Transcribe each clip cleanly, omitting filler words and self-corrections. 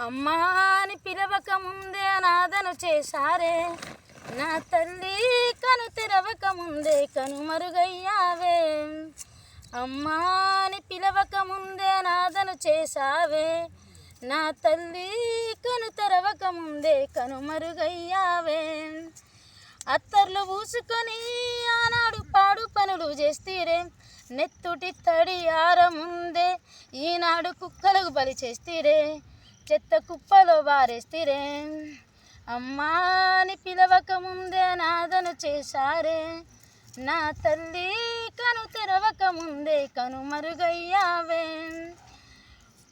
అమ్మా అని పిలవక ముందే అనాథను చేశారే, నా తల్లి కను తెరవక ముందే కనుమరుగయ్యావే. అమ్మా అని పిలవక ముందే అనాథను చేశావే, నా తల్లి కను తెరవక ముందే కనుమరుగయ్యావే. అత్తర్లు పూసుకొని ఆనాడు పాడు పనులు చేస్తీరే, నెత్తుటి తడి ఆరముందే ఈనాడు కుక్కలకు బలి చేస్తీరే, చెత్త కుప్పలో బారేస్తీరే. అమ్మా అని పిలవక ముందే అనాథను చేశారే, నా తల్లి కను తెరవక ముందే కనుమరుగయ్యావే.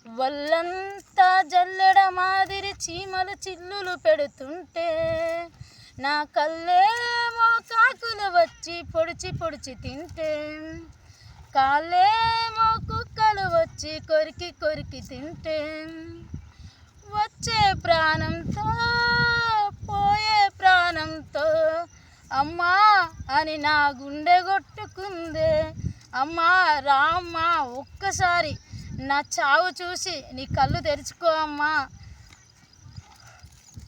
వల్లంతా జల్లెడ మాదిరి చీమలు చిల్లులు పెడుతుంటే, నా కళ్ళేమో కాకులు వచ్చి పొడిచి పొడిచి తింటే, కాళ్ళేమో కుక్కలు వచ్చి కొరికి కొరికి తింటే, వచ్చే ప్రాణంతో పోయే ప్రాణంతో అమ్మా అని నా గుండె కొట్టుకుందే. అమ్మా రామ్మా, ఒక్కసారి నా చావు చూసి నీ కళ్ళు తెరుచుకో అమ్మా.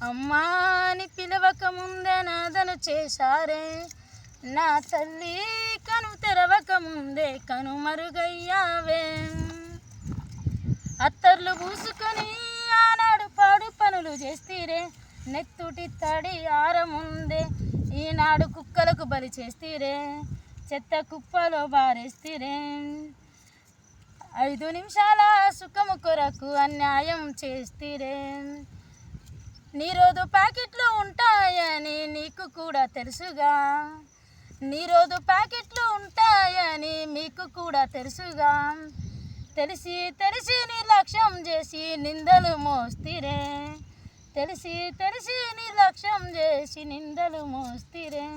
అమ్మా అని పిలవక ముందే నాదను చేశారే, నా తల్లి కను తెరవక ముందే కనుమరుగయ్యావే. అత్తర్లు పూసుకొని ఆనాడు పాడు పనులు చేస్తీరే, నెత్తుటి తడి ఆరముందే ఈనాడు కుక్కలకు బలి చేస్తీరే, చెత్త కుప్పలో బారేస్తీరే. 5 నిమిషాల సుఖము కొరకు అన్యాయం చేస్తీరే. నీరోజు ప్యాకెట్లు ఉంటాయని నీకు కూడా తెలుసుగా, నీరోజు ప్యాకెట్లు ఉంటాయని మీకు కూడా తెలుసుగా, తెలిసి తెలిసి నిర్లక్ష్యం చేసి నిందలు మోస్తీరే, తెలిసి తెలిసి నిర్లక్ష్యం చేసి నిందలు మోస్తీరే.